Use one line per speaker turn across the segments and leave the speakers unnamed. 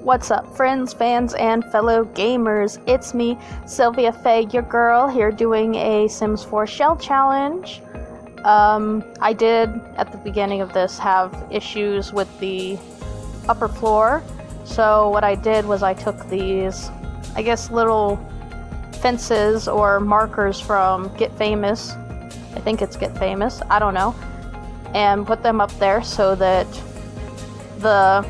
What's up, friends, fans, and fellow gamers? It's me, Sylvia Faye, your girl, here doing a Sims 4 shell challenge. I did, at the beginning of this, have issues with the upper floor, so what I did was I took these, I guess, little fences or markers from Get Famous, I think it's Get Famous, I don't know, and put them up there so that the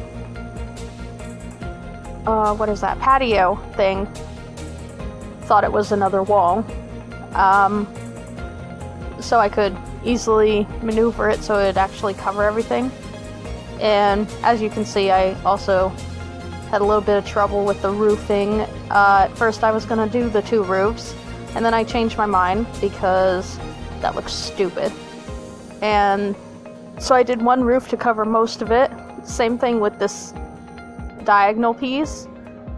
patio thing thought it was another wall. So I could easily maneuver it so it'd actually cover everything. And as you can see, I also had a little bit of trouble with the roofing. At first I was gonna do the two roofs, and then I changed my mind because that looks stupid. And so I did one roof to cover most of it. Same thing with this diagonal piece.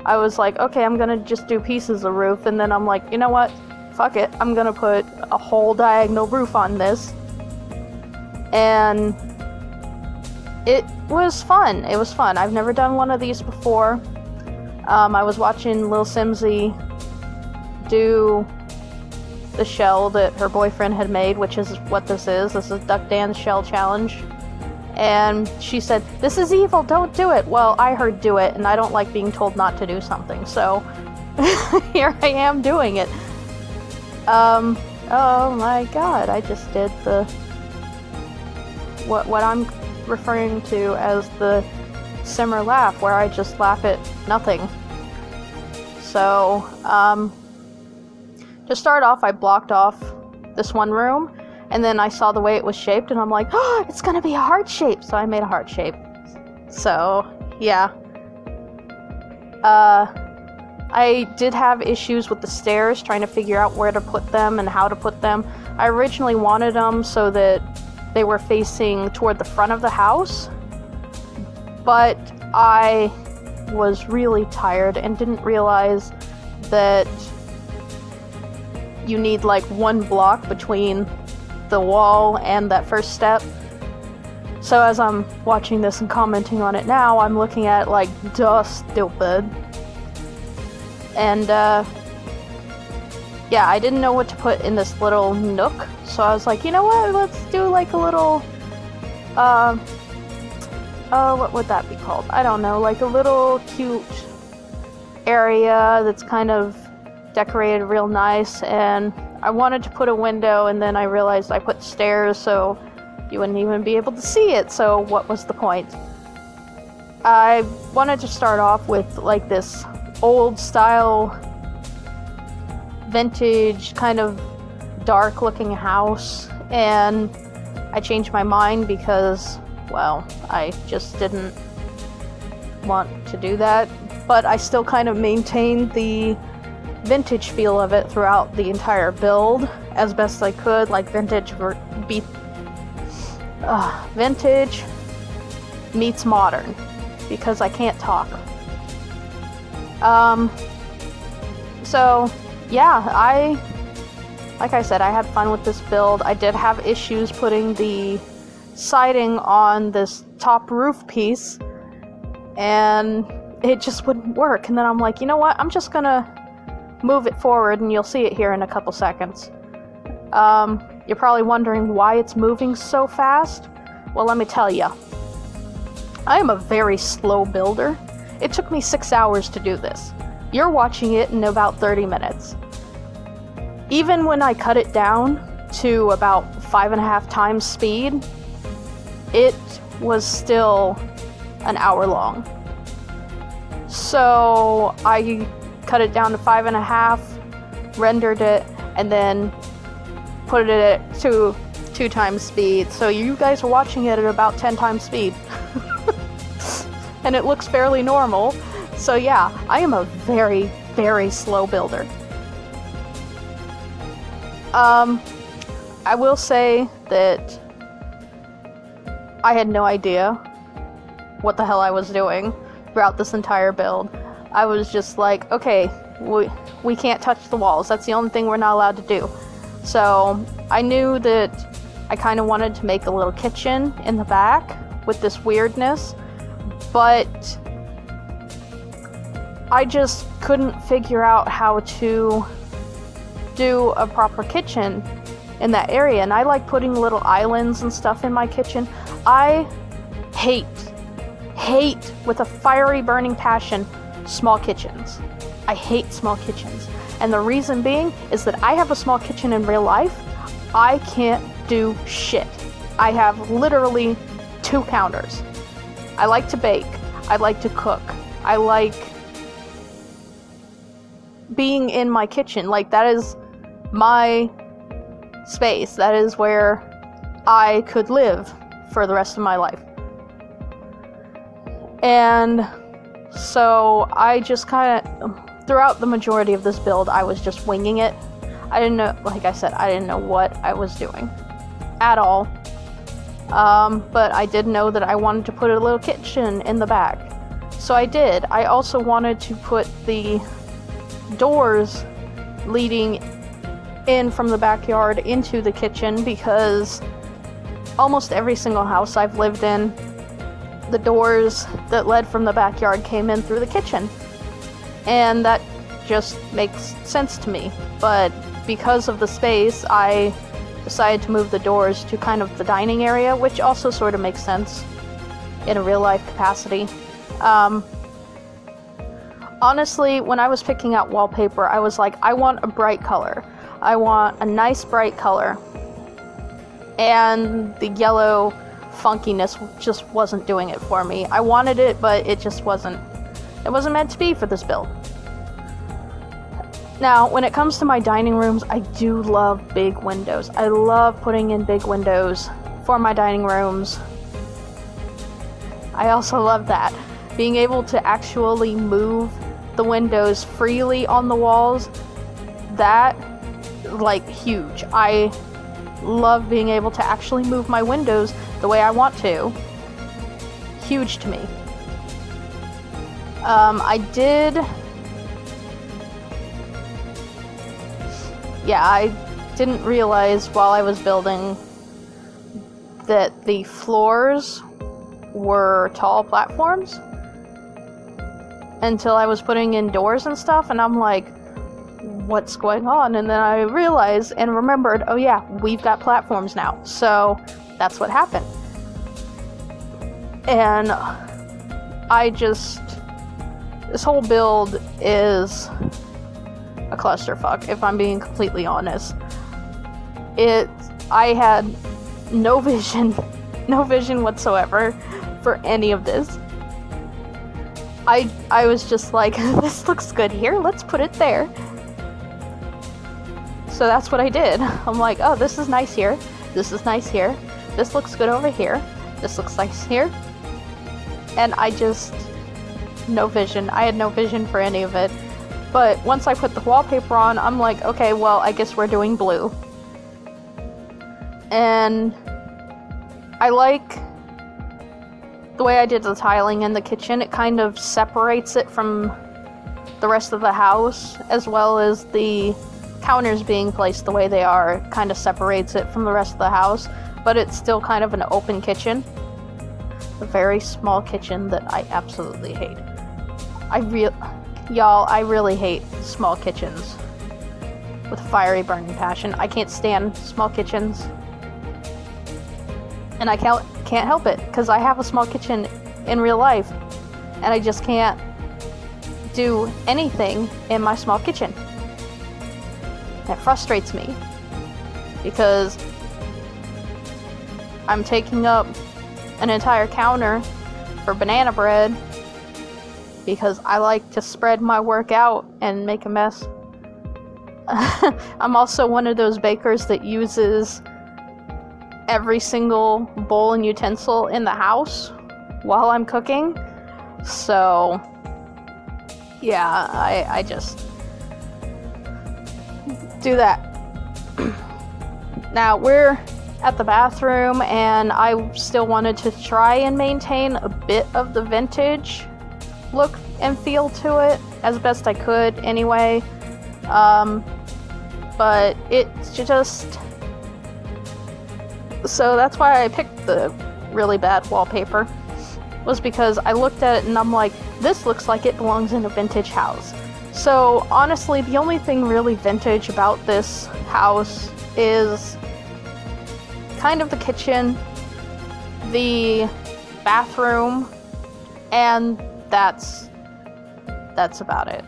I was like, okay, I'm gonna just do pieces of roof, and then I'm like, you know what? Fuck it. I'm gonna put a whole diagonal roof on this. And it was fun. It was fun. I've never done one of these before. I was watching Lil Simsy do the shell that her boyfriend had made, which is what this is. This is DuckDan's shell challenge. And she said, "This is evil, don't do it." Well, I heard do it, and I don't like being told not to do something, so here I am doing it. Oh my god, I just did the what I'm referring to as the simmer laugh, where I just laugh at nothing. So, to start off, I blocked off this one room, and then I saw the way it was shaped, and I'm like, oh, it's gonna be a heart shape! So I made a heart shape. So, yeah. I did have issues with the stairs, trying to figure out where to put them and how to put them. I originally wanted them so that they were facing toward the front of the house, but I was really tired and didn't realize that you need like one block between the wall and that first step. So as I'm watching this and commenting on it now, I'm looking at it like, duh, stupid. And yeah, I didn't know what to put in this little nook, so I was like, you know what, let's do like a little, what would that be called? I don't know, like a little cute area that's kind of decorated real nice, and I wanted to put a window, and then I realized I put stairs so you wouldn't even be able to see it, so what was the point? I wanted to start off with like this old style, vintage, kind of dark looking house, and I changed my mind because, well, I just didn't want to do that, but I still kind of maintained the vintage feel of it throughout the entire build as best I could, like vintage meets modern, because I can't talk. So yeah, like I said, I had fun with this build. I did have issues putting the siding on this top roof piece, and it just wouldn't work. And then I'm like, you know what, I'm just gonna move it forward, and you'll see it here in a couple seconds. You're probably wondering why it's moving so fast. Well, let me tell you. I am a very slow builder. It took me 6 hours to do this. You're watching it in about 30 minutes. Even when I cut it down to about 5.5 times speed, it was still an hour long. So I cut it down to 5.5, rendered it, and then put it at 2 times speed. So you guys are watching it at about 10 times speed. And it looks fairly normal. So yeah, I am a very, very slow builder. I will say that I had no idea what the hell I was doing throughout this entire build. I was just like, okay, we can't touch the walls. That's the only thing we're not allowed to do. So I knew that I kind of wanted to make a little kitchen in the back with this weirdness, but I just couldn't figure out how to do a proper kitchen in that area, and I like putting little islands and stuff in my kitchen. I hate with a fiery burning passion small kitchens. I hate small kitchens, and the reason being is that I have a small kitchen in real life. I can't do shit. I have literally 2 counters. I like to bake. I like to cook. I like being in my kitchen. Like, that is my space. That is where I could live for the rest of my life. And so I just kind of, throughout the majority of this build, I was just winging it. I didn't know, like I said, I didn't know what I was doing at all. But I did know that I wanted to put a little kitchen in the back. So I did. I also wanted to put the doors leading in from the backyard into the kitchen, because almost every single house I've lived in, the doors that led from the backyard came in through the kitchen. And that just makes sense to me. But because of the space, I decided to move the doors to kind of the dining area, which also sort of makes sense in a real life capacity. Honestly, when I was picking out wallpaper, I was like, I want a bright color. I want a nice bright color. And the yellow funkiness just wasn't doing it for me. I wanted it, but it just wasn't. It wasn't meant to be for this build. Now, when it comes to my dining rooms, I do love big windows. I love putting in big windows for my dining rooms. I also love that. Being able to actually move the windows freely on the walls, that, like, huge. I love being able to actually move my windows the way I want to. Huge to me. I didn't realize while I was building that the floors were tall platforms until I was putting in doors and stuff, and I'm like, what's going on? And then I realized and remembered, oh yeah, we've got platforms now. So that's what happened. And this whole build is a clusterfuck, if I'm being completely honest. I had no vision whatsoever for any of this. I was just like, this looks good here, let's put it there. So that's what I did. I'm like, oh, this is nice here, this is nice here, this looks good over here, this looks nice here. And I had no vision for any of it. But once I put the wallpaper on, I'm like, okay, well, I guess we're doing blue. And I like the way I did the tiling in the kitchen. It kind of separates it from the rest of the house, as well as the counters being placed the way they are. It kind of separates it from the rest of the house, but it's still kind of an open kitchen. A very small kitchen that I absolutely hate. I really hate small kitchens with a fiery burning passion. I can't stand small kitchens. And I can't help it, because I have a small kitchen in real life, and I just can't do anything in my small kitchen. It frustrates me, because I'm taking up an entire counter for banana bread, because I like to spread my work out and make a mess. I'm also one of those bakers that uses every single bowl and utensil in the house while I'm cooking. So, yeah, I just do that. Now, we're at the bathroom, and I still wanted to try and maintain a bit of the vintage look and feel to it as best I could anyway. But it's just... So that's why I picked the really bad wallpaper, was because I looked at it and I'm like, this looks like it belongs in a vintage house. So honestly, the only thing really vintage about this house is kind of the kitchen, the bathroom, and that's about it.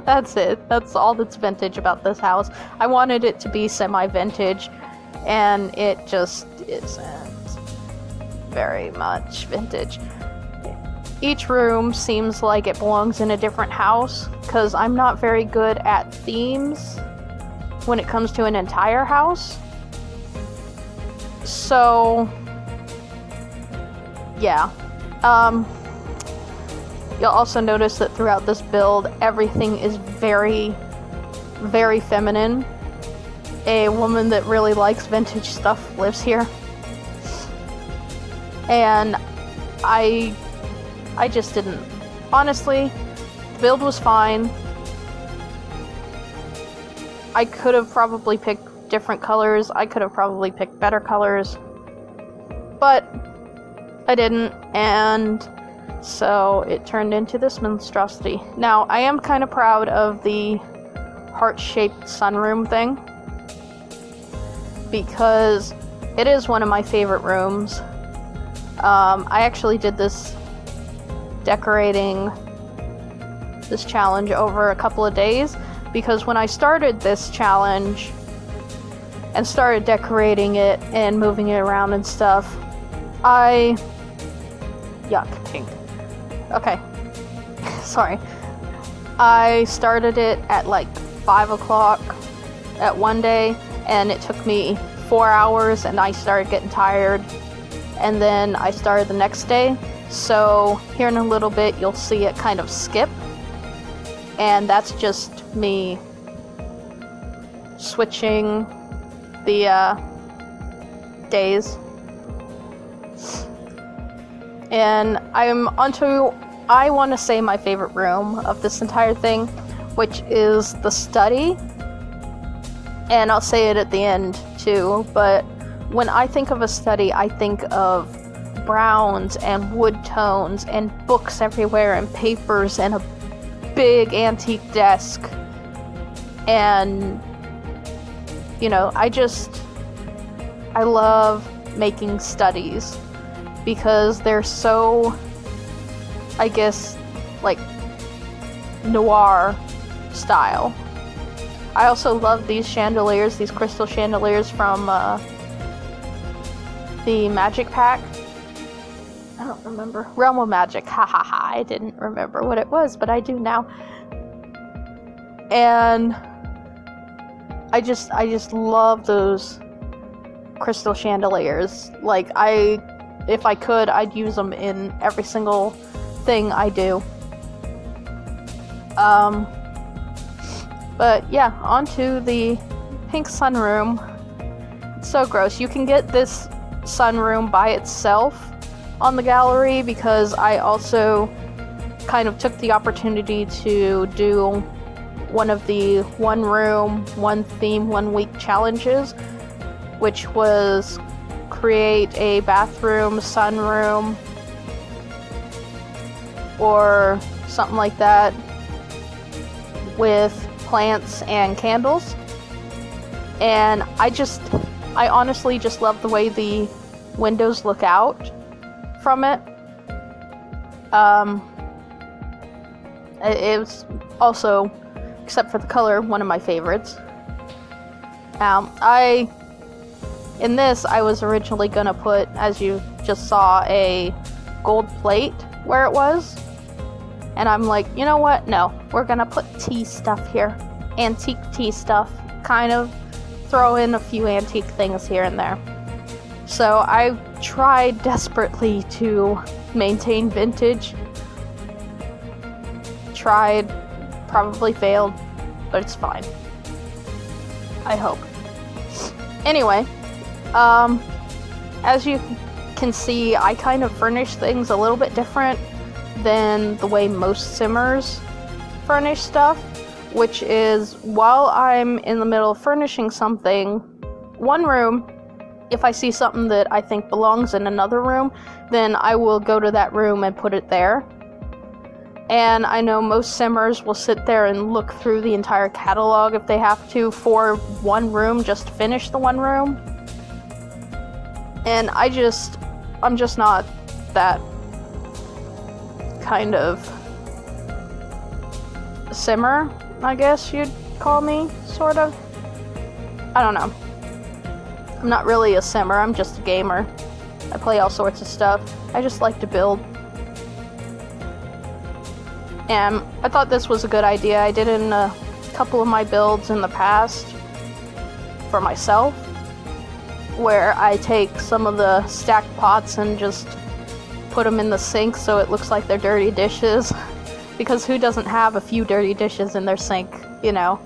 That's it. That's all that's vintage about this house. I wanted it to be semi-vintage, and it just isn't very much vintage. Each room seems like it belongs in a different house, because I'm not very good at themes when it comes to an entire house. So, yeah. You'll also notice that throughout this build, everything is very, very feminine. A woman that really likes vintage stuff lives here. And I just didn't. Honestly, the build was fine. I could have probably picked different colors. I could have probably picked better colors. But I didn't, and so it turned into this monstrosity. Now, I am kind of proud of the heart-shaped sunroom thing, because it is one of my favorite rooms. I actually did this decorating this challenge over a couple of days, because when I started this challenge and started decorating it and moving it around and stuff, yuck, pink. Okay. Sorry. I started it at like 5 o'clock at one day, and it took me 4 hours, and I started getting tired. And then I started the next day. So here in a little bit, you'll see it kind of skip. And that's just me switching the days. And I want to say my favorite room of this entire thing, which is the study. And I'll say it at the end too, but when I think of a study, I think of browns and wood tones and books everywhere and papers and a big antique desk. And, you know, I love making studies because they're so, I guess, like, noir style. I also love these chandeliers, these crystal chandeliers from the Magic Pack. I don't remember. Realm of Magic. Ha ha ha. I didn't remember what it was, but I do now. And I just love those crystal chandeliers. Like, if I could, I'd use them in every single thing I do. But yeah, onto the pink sunroom. It's so gross. You can get this sunroom by itself on the gallery, because I also kind of took the opportunity to do one of the one room, one theme, 1 week challenges, which was create a bathroom sunroom or something like that with plants and candles. And I honestly just love the way the windows look out from it. It was also, except for the color, one of my favorites. In this, I was originally gonna put, as you just saw, a gold plate where it was. And I'm like, you know what? No, we're gonna put tea stuff here. Antique tea stuff. Kind of throw in a few antique things here and there. So I tried desperately to maintain vintage. Tried, probably failed, but it's fine. I hope. Anyway, as you can see, I kind of furnish things a little bit different than the way most simmers furnish stuff, which is, while I'm in the middle of furnishing something, one room if I see something that I think belongs in another room, then I will go to that room and put it there. And I know most simmers will sit there and look through the entire catalog if they have to for one room, just to finish the one room. And I'm just not that kind of simmer, I guess you'd call me, sort of. I don't know. I'm not really a simmer, I'm just a gamer. I play all sorts of stuff. I just like to build. And I thought this was a good idea. I did it in a couple of my builds in the past for myself, where I take some of the stacked pots and just put them in the sink so it looks like they're dirty dishes. Because who doesn't have a few dirty dishes in their sink, you know?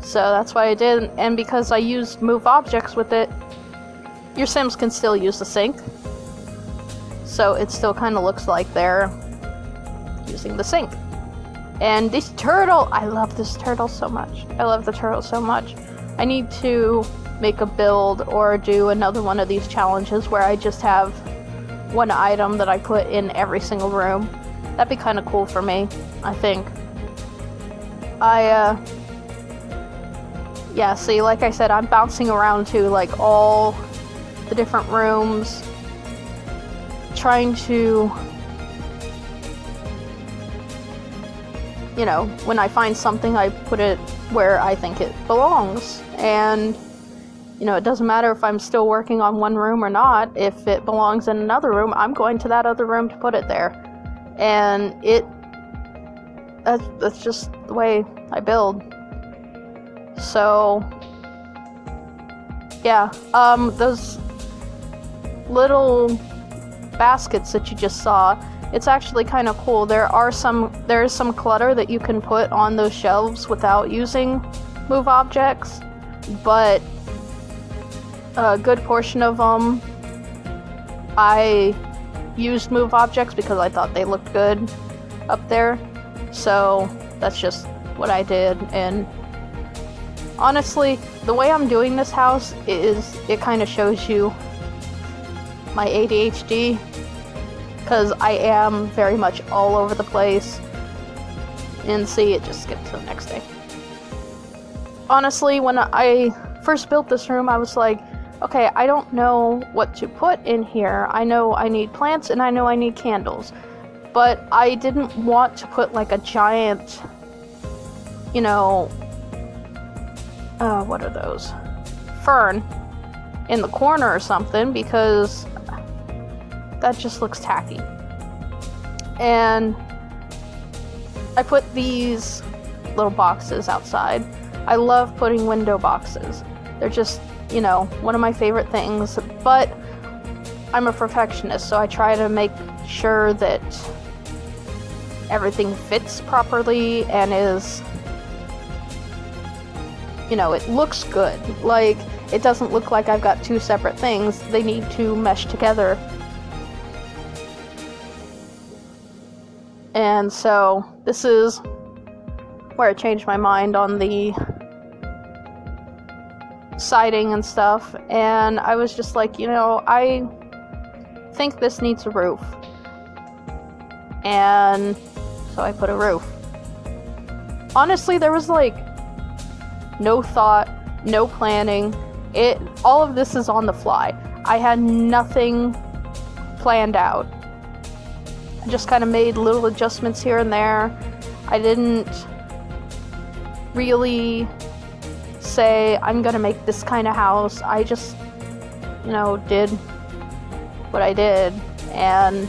So that's what I did, and because I used move objects with it, your Sims can still use the sink. So it still kind of looks like they're using the sink. And this turtle, I love this turtle so much. I love the turtle so much. I need to make a build or do another one of these challenges where I just have one item that I put in every single room. That'd be kind of cool for me, I think. Yeah, see, like I said, I'm bouncing around to, like, all the different rooms, trying to, you know, when I find something, I put it where I think it belongs. And, you know, it doesn't matter if I'm still working on one room or not. If it belongs in another room, I'm going to that other room to put it there. And that's just the way I build. So, yeah, those little baskets that you just saw, it's actually kind of cool. There is some clutter that you can put on those shelves without using move objects, but a good portion of them I used move objects because I thought they looked good up there. So that's just what I did. And honestly, the way I'm doing this house is, it kind of shows you my ADHD, because I am very much all over the place. And see, it just skipped to the next day. Honestly, when I first built this room, I was like, okay, I don't know what to put in here. I know I need plants and I know I need candles, but I didn't want to put like a giant, you know, what are those? Fern in the corner or something, because that just looks tacky. And I put these little boxes outside. I love putting window boxes. They're just, you know, one of my favorite things, but I'm a perfectionist, so I try to make sure that everything fits properly and is, you know, it looks good. Like, it doesn't look like I've got two separate things. They need to mesh together. And so, this is where I changed my mind on the siding and stuff. And I was just like, you know, I think this needs a roof. And so I put a roof. Honestly, there was like no thought, no planning. All of this is on the fly. I had nothing planned out. I just kind of made little adjustments here and there. I didn't really say, I'm gonna make this kind of house. I just, you know, did what I did, and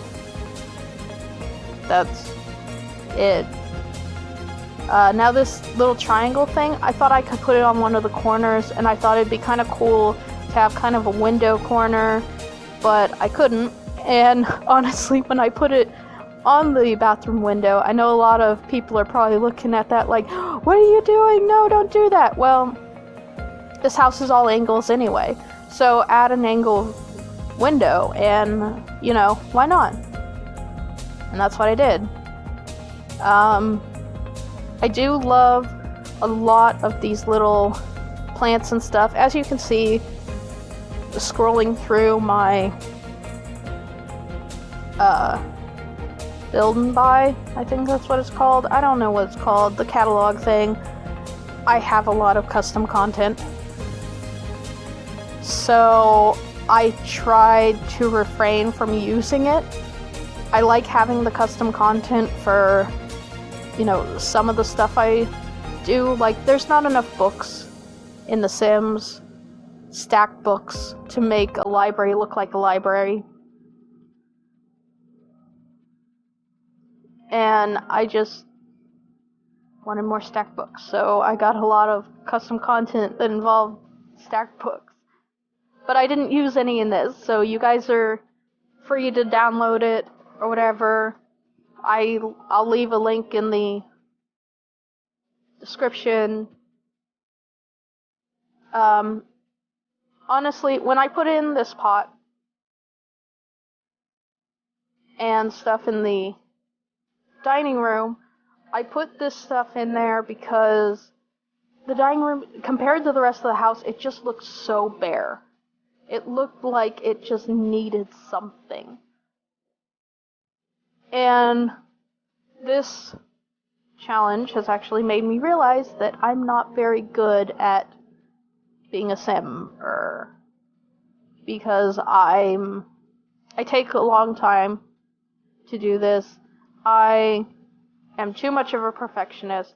that's it. Now this little triangle thing, I thought I could put it on one of the corners, and I thought it'd be kind of cool to have kind of a window corner, but I couldn't. And honestly, when I put it on the bathroom window, I know a lot of people are probably looking at that like, what are you doing? No, don't do that. Well, this house is all angles anyway, so add an angle window, and, you know, why not? And that's what I did. I do love a lot of these little plants and stuff. As you can see, scrolling through my build and buy, I think that's what it's called. I don't know what it's called, the catalog thing. I have a lot of custom content. So I tried to refrain from using it. I like having the custom content for, you know, some of the stuff I do. Like, there's not enough books in The Sims, stacked books, to make a library look like a library. And I just wanted more stacked books, so I got a lot of custom content that involved stacked books. But I didn't use any in this, so you guys are free to download it or whatever. I'll leave a link in the description. Honestly, when I put in this pot and stuff in the dining room, I put this stuff in there because the dining room, compared to the rest of the house, it just looked so bare. It looked like it just needed something. And this challenge has actually made me realize that I'm not very good at being a simmer, because I take a long time to do this. I am too much of a perfectionist.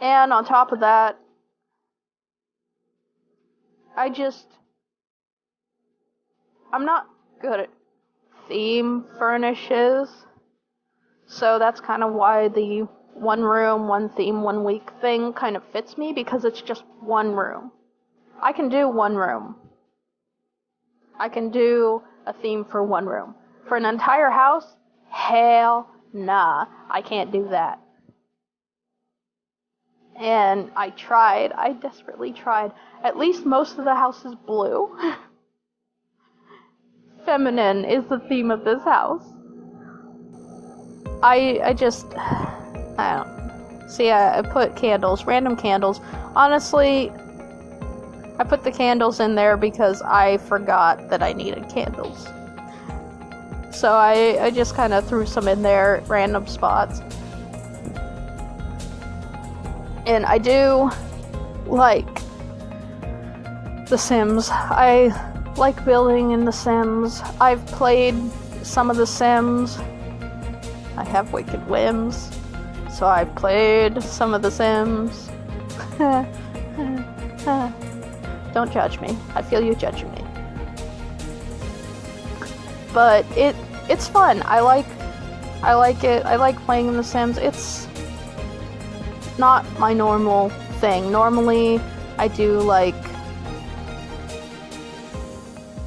And on top of that, I'm not good at theme furnishes. So that's kind of why the one room, one theme, 1 week thing kind of fits me, because it's just one room. I can do one room. I can do a theme for one room. For an entire house, hell nah, I can't do that. And I desperately tried. At least most of the house is blue. Feminine is the theme of this house. I don't see, I put candles, random candles. Honestly, I put the candles in there because I forgot that I needed candles. So I just kind of threw some in there at random spots. And I do like The Sims. I like building in The Sims. I've played some of The Sims. I have wicked whims, so I've played some of The Sims. Don't judge me. I feel you judging me. But it's fun. I like it. I like playing in The Sims. It's not my normal thing. Normally, I do like,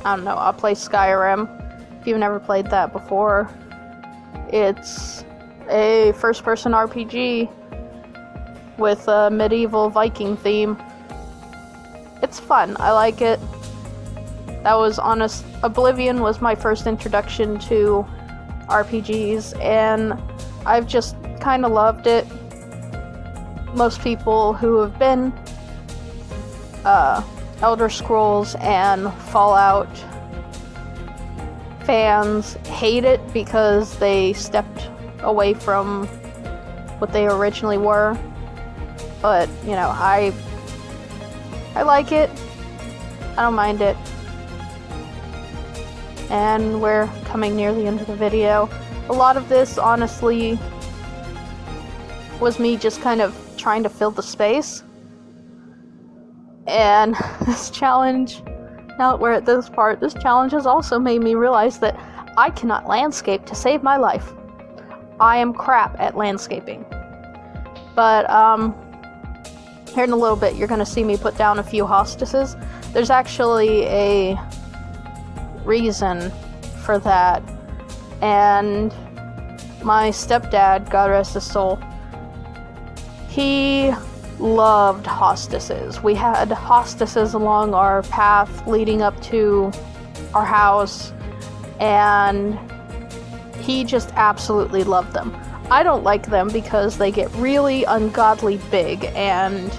I don't know, I'll play Skyrim. If you've never played that before, it's a first-person RPG with a medieval Viking theme. It's fun. I like it. That was honest. Oblivion was my first introduction to RPGs, and I've just kind of loved it. Most people who have been Elder Scrolls and Fallout fans hate it because they stepped away from what they originally were. But, you know, I like it. I don't mind it. And we're coming near the end of the video. A lot of this, honestly, was me just kind of trying to fill the space. And this challenge, now that we're at this part, this challenge has also made me realize that I cannot landscape to save my life. I am crap at landscaping. But, here in a little bit, you're gonna see me put down a few hospices. There's actually a reason for that. And my stepdad, God rest his soul, he loved hospices. We had hospices along our path leading up to our house, and he just absolutely loved them. I don't like them because they get really ungodly big and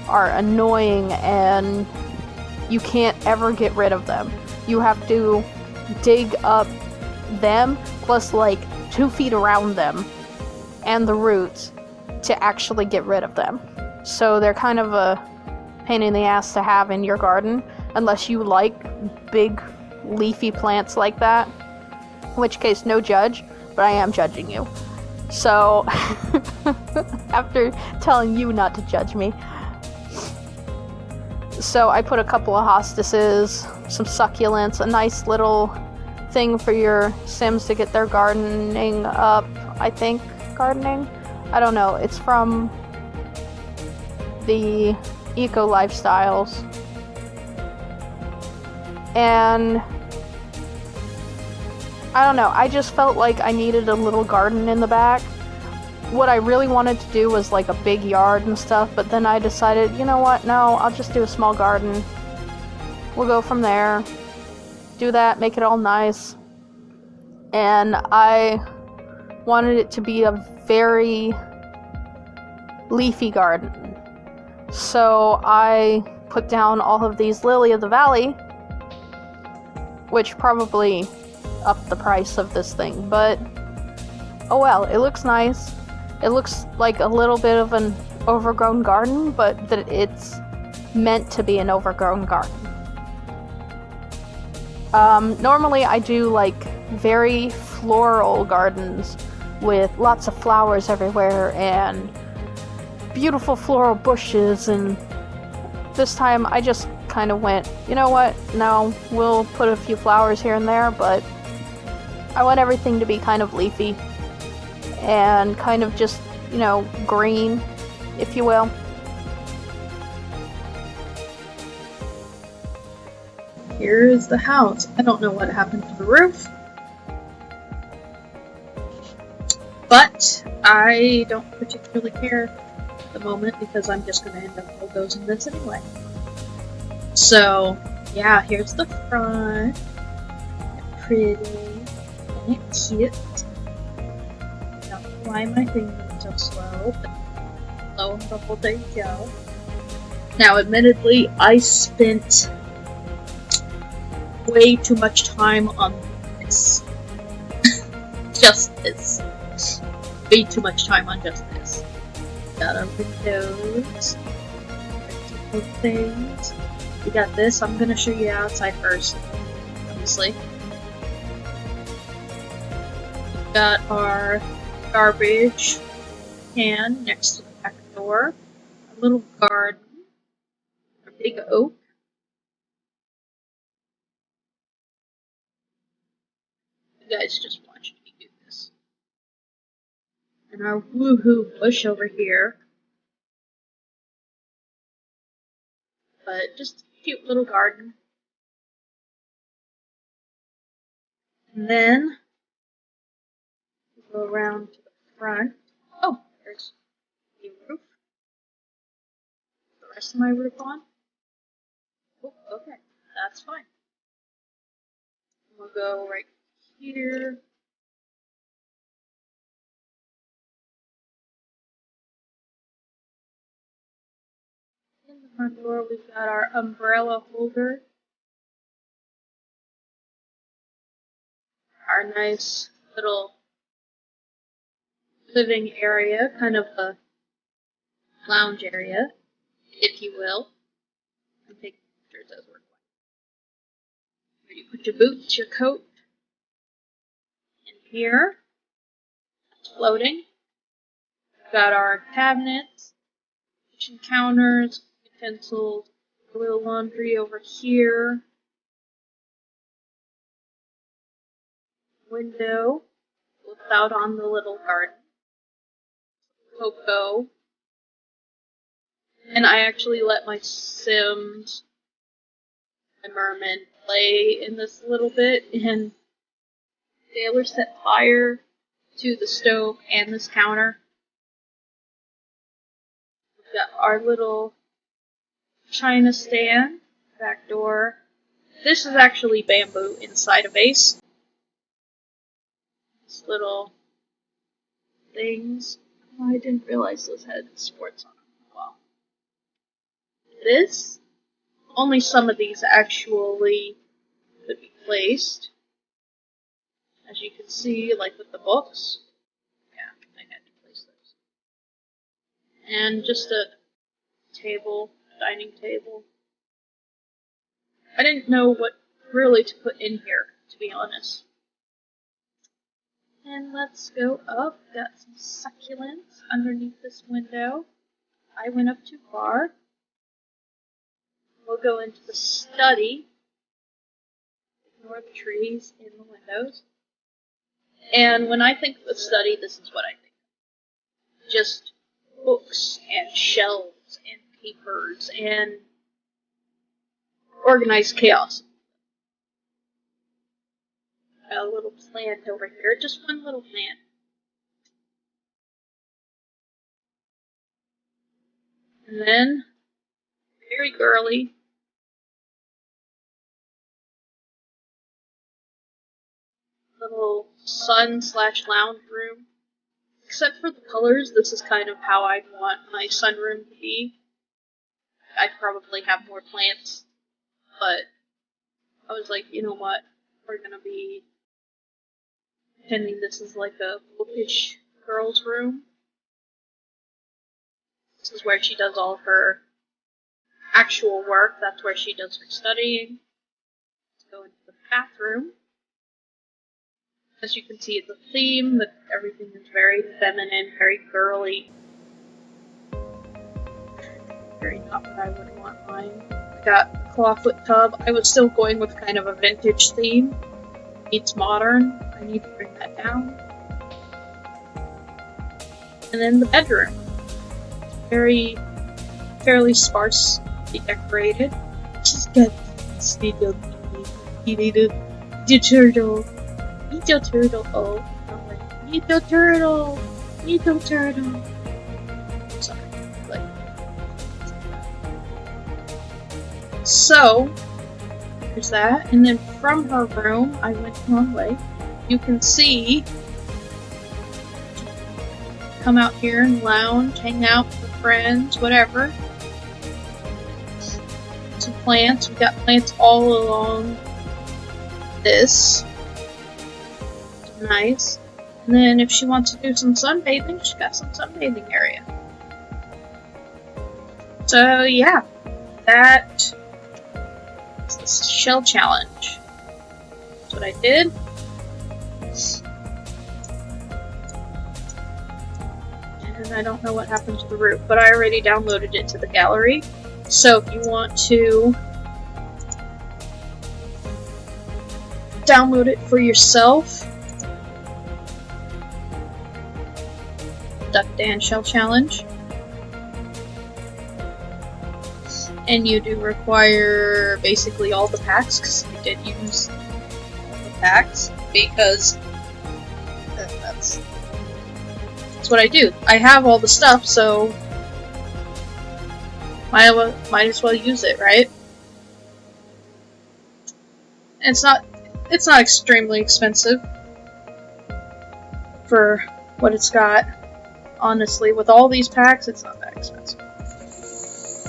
are annoying, and you can't ever get rid of them. You have to dig up them plus like 2 feet around them and the roots to actually get rid of them. So they're kind of a pain in the ass to have in your garden unless you like big leafy plants like that, in which case no judge, but I am judging you. So after telling you not to judge me, so I put a couple of hostices, some succulents, a nice little thing for your Sims to get their gardening up. I think gardening? I don't know. It's from the Eco Lifestyles. And I don't know. I just felt like I needed a little garden in the back. What I really wanted to do was like a big yard and stuff, but then I decided, you know what, no, I'll just do a small garden. We'll go from there. Do that, make it all nice. And I wanted it to be a very leafy garden. So I put down all of these Lily of the Valley, which probably upped the price of this thing, but oh well, it looks nice. It looks like a little bit of an overgrown garden, but that it's meant to be an overgrown garden. Normally I do like very floral gardens with lots of flowers everywhere and beautiful floral bushes, and this time I just kind of went, you know what, no, we'll put a few flowers here and there, but I want everything to be kind of leafy and kind of just, you know, green, if you will.
Here is the house. I don't know what happened to the roof, but I don't particularly care at the moment because I'm just going to end up bulldozing this anyway. So, yeah, here's the front. Pretty. Isn't it cute? Why my thing is so slow, but lo and behold, there you go. Now, admittedly, I spent way too much time on this. Just this. Way too much time on just this. Got our windows. Our things. We got this. I'm gonna show you outside first, obviously. We got our garbage can next to the back door, a little garden, a big oak, you guys just watched me do this, and our woohoo bush over here, but just a cute little garden. And then we go around to the front. Oh, there's the roof. The rest of my roof on? Oh, okay, that's fine. We'll go right here. In the front door, we've got our umbrella holder. Our nice little living area, kind of a lounge area, if you will. I'm taking pictures as we're going. Where you put your boots, your coat, in here. It's floating. We've got our cabinets, kitchen counters, utensils, a little laundry over here. Window, looks out on the little garden. Cocoa. And I actually let my Sims, my merman, play in this a little bit, and Taylor set fire to the stove and this counter. We've got our little china stand, back door. This is actually bamboo inside a vase. This little things. Oh, I didn't realize those had sports on them. Well, this, only some of these actually could be placed. As you can see, like with the books. Yeah, I had to place those. And just a table, dining table. I didn't know what really to put in here, to be honest. And let's go up. Got some succulents underneath this window. I went up too far. We'll go into the study. Ignore the trees in the windows. And when I think of a study, this is what I think. Just books and shelves and papers and organized chaos. A little plant over here, just one little plant. And then, very girly, little sun/lounge room. Except for the colors, this is kind of how I'd want my sunroom to be. I'd probably have more plants, but I was like, you know what, we're gonna be pretending this is like a bookish girl's room. This is where she does all of her actual work. That's where she does her studying. Let's go into the bathroom. As you can see, it's a theme that everything is very feminine, very girly. Very not what I would want mine. I got a clawfoot tub. I was still going with kind of a vintage theme. It's modern. I need to bring that down. And then the bedroom. It's fairly sparsely decorated. She's got this little turtle. Little turtle. Oh, little turtle. Little turtle. Sorry. So, there's that. And then from her room, I went one way. You can see, come out here and lounge, hang out with friends, whatever. Some plants. We've got plants all along this. Nice. And then if she wants to do some sunbathing, she's got some sunbathing area. So yeah, that is the shell challenge. That's what I did. And I don't know what happened to the roof, but I already downloaded it to the gallery. So if you want to download it for yourself, DuckDan's shell challenge. And you do require basically all the packs, because I did use all the packs, because that's what I do. I have all the stuff, so might as well use it, right? And it's not extremely expensive for what it's got. Honestly, with all these packs, it's not that expensive.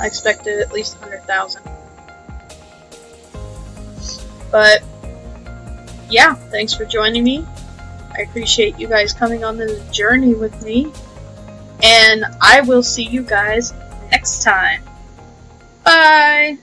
I expected at least 100,000. But yeah, thanks for joining me. I appreciate you guys coming on this journey with me. And I will see you guys next time. Bye!